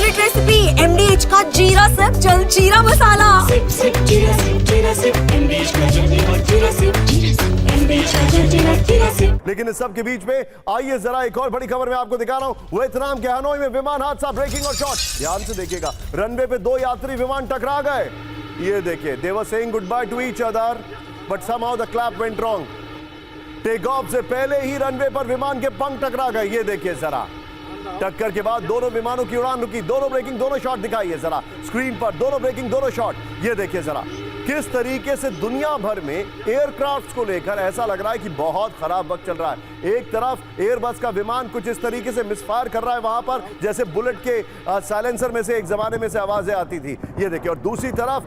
Favourite recipe MDH का जीरा SIP jaljeera मसाला। SIP SIP जीरा सिप MDH का जलजीरा और जीरा सिप MDH का जलजीरा जीरा सिप। लेकिन इस सब के बीच में आइए जरा एक और बड़ी खबर मैं आपको दिखा रहा हूं। वियतनाम के हनोई में विमान हादसा, ब्रेकिंग और शॉट। ध्यान से देखिएगा, रनवे पे 2 यात्री विमान टकरा गए। ये देखिए, they were saying goodbye to each other, but somehow the clap went wrong. Take off से पहले ही रनवे पर विमान के पंख टकरा गए। ये देखिए जरा, टक्कर के बाद दोनों विमानों की उड़ान रुकी। दोनों ब्रेकिंग, दोनों शॉट दिखाइए जरा स्क्रीन पर। दोनों ब्रेकिंग, दोनों शॉट। ये देखिए जरा किस तरीके से दुनिया भर में एयरक्राफ्ट्स को लेकर ऐसा लग रहा है कि बहुत खराब वक्त चल रहा है। एक तरफ एयरबस का विमान कुछ इस तरीके से मिसफायर कर रहा है वहां पर, जैसे बुलेट के साइलेंसर में से एक जमाने में से आवाजें आती थी। ये देखिए, और दूसरी तरफ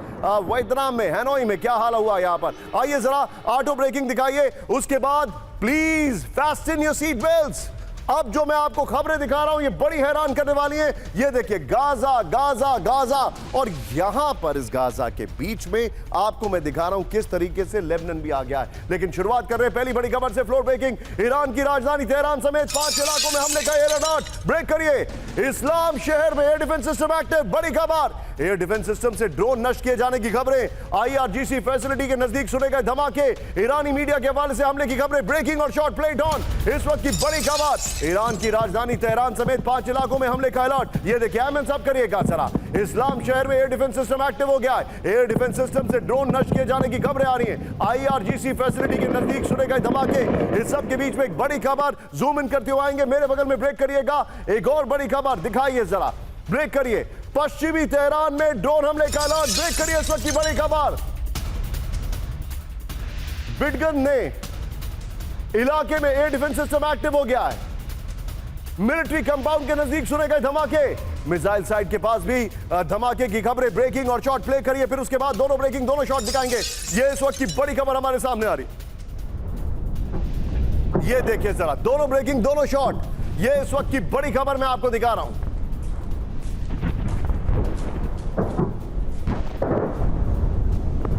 वियतनाम में हैनोई में क्या हाल हुआ यहां पर। आइए जरा ऑटो ब्रेकिंग दिखाइए, उसके बाद प्लीज फैस्टन योर सीट बेल्ट्स। अब जो मैं आपको खबरें दिखा रहा हूं ये बड़ी हैरान करने वाली हैं। ये देखिए, गाजा गाजा गाजा, और यहां पर इस गाजा के बीच में आपको मैं दिखा रहा हूं किस तरीके से लेबनान भी आ गया है। लेकिन शुरुआत कर रहे हैं पहली बड़ी खबर से। फ्लोर ब्रेकिंग, ईरान की राजधानी तेहरान समेत 5 इलाकों में हमले का एयर अलर्ट। ब्रेक करिए, इस्लाम शहर में एयर डिफेंस सिस्टम एक्टिव। बड़ी खबर, एयर डिफेंस सिस्टम से ड्रोन नष्ट किए जाने की खबरें। IRGC फैसिलिटी के नजदीक सुने गए धमाके। ईरानी मीडिया के हवाले से हमले की खबरें। ब्रेकिंग और शॉट प्लेट ऑन। इस वक्त की बड़ी खबर, ईरान की राजधानी तेहरान समेत 5 इलाकों में हमले का अलर्ट। ये देखिए, एमएन सब करिएगा जरा, इस्लाम शहर में एयर डिफेंस सिस्टम एक्टिव हो गया है। एयर डिफेंस सिस्टम से ड्रोन नष्ट किए जाने की खबरें आ रही हैं। IRGC फैसिलिटी के नजदीक सुने गए धमाके। इस सब के बीच में एक बड़ी खबर, जूम इन करते हुए आएंगे मेरे बगल में। ब्रेक करिएगा, एक और बड़ी खबर दिखाइए जरा। ब्रेक करिए, पश्चिमी तेहरान में ड्रोन हमले का अलर्ट। ब्रेक करिए, इस वक्त की बड़ी खबर, बिटगन ने इलाके में एयर डिफेंस सिस्टम एक्टिव हो गया है। मिलिट्री कंपाउंड के नजदीक सुने गए धमाके। मिसाइल साइट के पास भी धमाके की खबरें। ब्रेकिंग और शॉट प्ले करिए, फिर उसके बाद दोनों ब्रेकिंग, दोनों शॉट दिखाएंगे। ये इस वक्त की बड़ी खबर हमारे सामने आ रही। ये देखिए जरा, दोनों ब्रेकिंग, दोनों शॉट। ये इस वक्त की बड़ी खबर मैं आपको दिखा रहा हूं।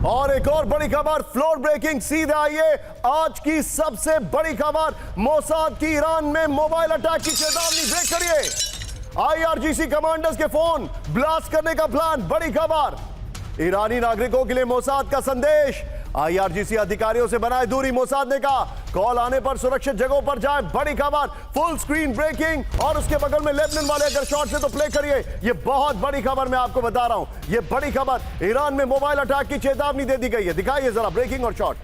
और एक और बड़ी खबर, फ्लोर ब्रेकिंग, सीधे आइए। आज की सबसे बड़ी खबर, मोसाद की ईरान में मोबाइल अटैक की चेतावनी। ब्रेक करिए, IRGC कमांडर्स के फोन ब्लास्ट करने का प्लान। बड़ी खबर, ईरानी नागरिकों के लिए मोसाद का संदेश। IRGC अधिकारियों से बनाए दूरी। मोसाद ने कहा कॉल आने पर सुरक्षित जगहों पर जाए। बड़ी खबर, फुल स्क्रीन ब्रेकिंग, और उसके बगल में लेबनान वाले अगर शॉट से तो प्ले करिए। ये बहुत बड़ी खबर मैं आपको बता रहा हूं। ये बड़ी खबर, ईरान में मोबाइल अटैक की चेतावनी दे दी गई है। दिखाइए जरा ब्रेकिंग और शॉट।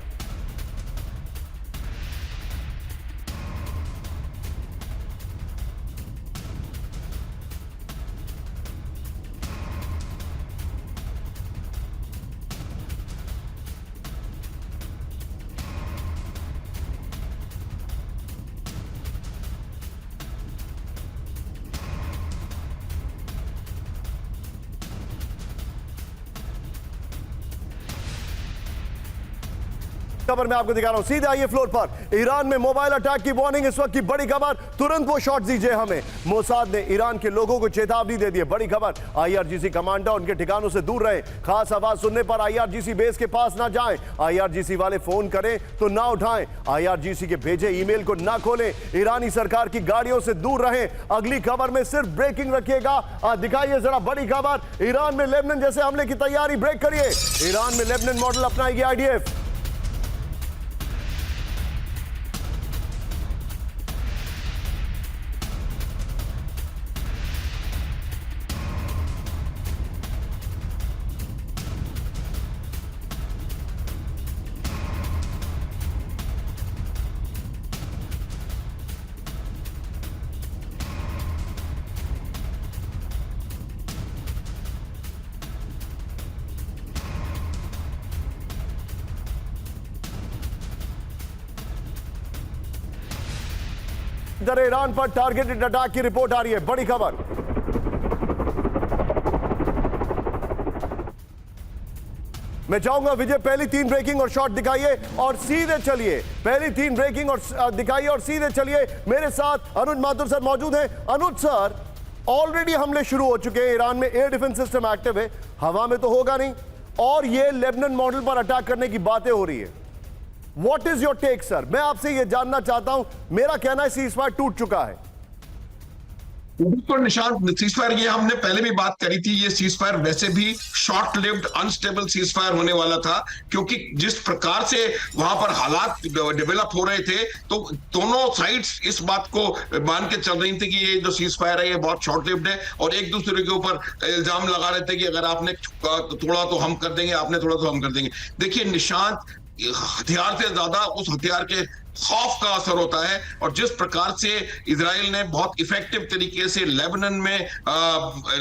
खबर मैं आपको दिखा रहा हूं, सीधे आइए फ्लोर पर। ईरान में मोबाइल अटैक की वार्निंग, इस वक्त की बड़ी खबर। तुरंत वो शॉट दीजिए हमें। मोसाद ने ईरान के लोगों को चेतावनी दे दी है। बड़ी खबर, IRGC कमांडर उनके ठिकानों से दूर रहे। खास आवाज सुनने पर IRGC बेस के पास ना जाएं। IRGC वाले फोन करें तो ना उठाएं। IRGC के भेजे ईमेल को ना खोलें। ईरानी सरकार की गाड़ियों से दूर रहें। अगली खबर में सिर्फ ब्रेकिंग रखिएगा। दिखाइए जरा बड़ी खबर, ईरान में लेबनान जैसे हमले की तैयारी। ब्रेक करिए, ईरान में लेबनान मॉडल अपनाएगी IDF। इधर ईरान पर टारगेटेड अटैक की रिपोर्ट आ रही है। बड़ी खबर, मैं चाहूंगा विजय पहली 3 ब्रेकिंग और शॉट दिखाइए और सीधे चलिए। पहली 3 ब्रेकिंग और दिखाइए और सीधे चलिए। मेरे साथ अनुज माथुर सर मौजूद हैं। अनुज सर, ऑलरेडी हमले शुरू हो चुके हैं। ईरान में एयर डिफेंस सिस्टम एक्टिव है, हवा में तो होगा नहीं, और ये लेबनान मॉडल पर अटैक करने की बातें हो रही है। What is your take sir? मैं आपसे यह जानना चाहता हूं। मेरा कहना है सीज़फायर टूट चुका है। बिल्कुल निशांत, सीज फायर ये हमने पहले भी बात करी थी। ये सीज फायर वैसे भी short lived unstable cease fire होने वाला था, क्योंकि जिस प्रकार से वहां पर हालात डेवलप हो रहे थे, तो दोनों साइड्स इस बात को मान के चल रही थी कि ये जो सीज फायर है ये बहुत शॉर्ट लिव्ड है, और एक दूसरे के ऊपर इल्जाम लगा रहे थे कि अगर आपने तोड़ा तो हम कर देंगे, आपने तोड़ा तो हम कर देंगे। देखिए निशांत, हथियार से ज्यादा उस हथियार के खौफ का असर होता है, और जिस प्रकार से इजराइल ने बहुत इफेक्टिव तरीके से लेबनान में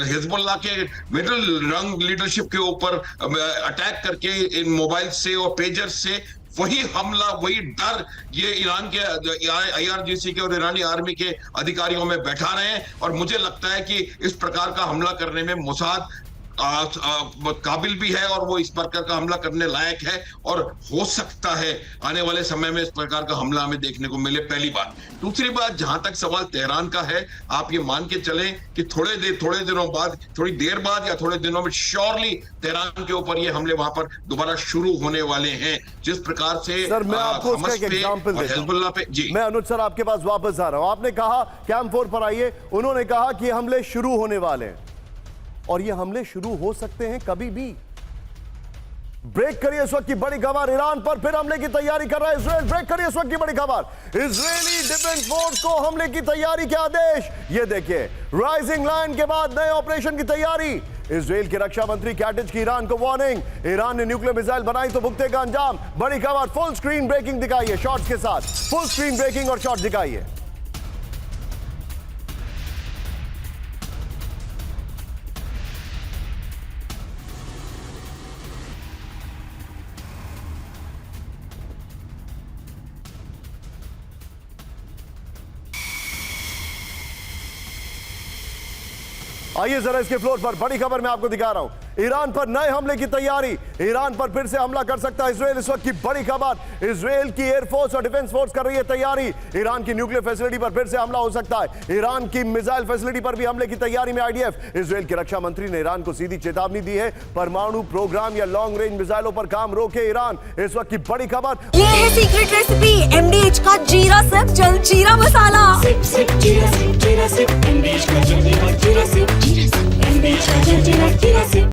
हिजबुल्लाह के मिडिल रंग लीडरशिप के ऊपर अटैक करके इन मोबाइल से और पेजर से वही हमला, वही डर ये ईरान के IRGC के और ईरानी आर्मी के अधिकारियों में बैठा रहे हैं। और मुझे लगता है कि इस प्रकार का हमला करने में मोसाद काबिल भी है और वो इस प्रकार का हमला करने लायक है, और हो सकता है आने वाले समय में इस प्रकार का हमला हमें देखने को मिले। पहली बात। दूसरी बात, जहां तक सवाल तेहरान का है, आप ये मान के चलें कि थोड़े दिनों बाद, थोड़ी देर बाद या थोड़े दिनों में श्योरली तेहरान के ऊपर ये हमले वहां पर दोबारा शुरू होने वाले हैं। जिस प्रकार से सर, मैं आपको उसका एक एग्जांपल देता हूं। हिजबुल्लाह पे जी, मैं अनुज सर आपके पास वापस आ रहा हूं। आपने कहा कैंप 4 पर आइए, उन्होंने कहा कि हमले शुरू होने वाले हैं, और ये हमले शुरू हो सकते हैं कभी भी। ब्रेक करिए इस वक्त की बड़ी खबर, ईरान पर फिर हमले की तैयारी कर रहा है इजराइल। ब्रेक करिए इस वक्त की बड़ी खबर, इजरायली डिफेंस फोर्स को हमले की तैयारी के आदेश। ये देखिए, राइजिंग लाइन के बाद नए ऑपरेशन की तैयारी। इजराइल के रक्षा मंत्री कैटिच की ईरान को वार्निंग, ईरान ने न्यूक्लियर मिसाइल बनाई तो भुगतेगा अंजाम। बड़ी खबर, फुल स्क्रीन ब्रेकिंग दिखाइए शॉट्स के साथ, फुल स्क्रीन ब्रेकिंग और शॉट्स दिखाइए। आइए जरा इसके फ्लोर पर बड़ी खबर मैं आपको दिखा रहा हूं, ईरान पर नए हमले की तैयारी। ईरान पर फिर से हमला कर सकता है इजराइल। इस वक्त की बड़ी खबर, इजराइल की एयरफोर्स और डिफेंस फोर्स कर रही है तैयारी। ईरान की न्यूक्लियर फैसिलिटी पर फिर से हमला हो सकता है। ईरान की मिसाइल फैसिलिटी पर भी हमले की तैयारी में IDF। इजराइल के रक्षा मंत्री ने ईरान को सीधी चेतावनी दी है, परमाणु प्रोग्राम या लॉन्ग रेंज मिसाइलों पर काम रोके ईरान। इस वक्त की बड़ी खबर, ये है सीक्रेट रेसिपी MDH का जीरा सिप जल जीरा मसाला। Sip, sip, जीरा सिप, MDH का जल्दी और जीरा सिप, MDH का जल्दी और जीरा सिप।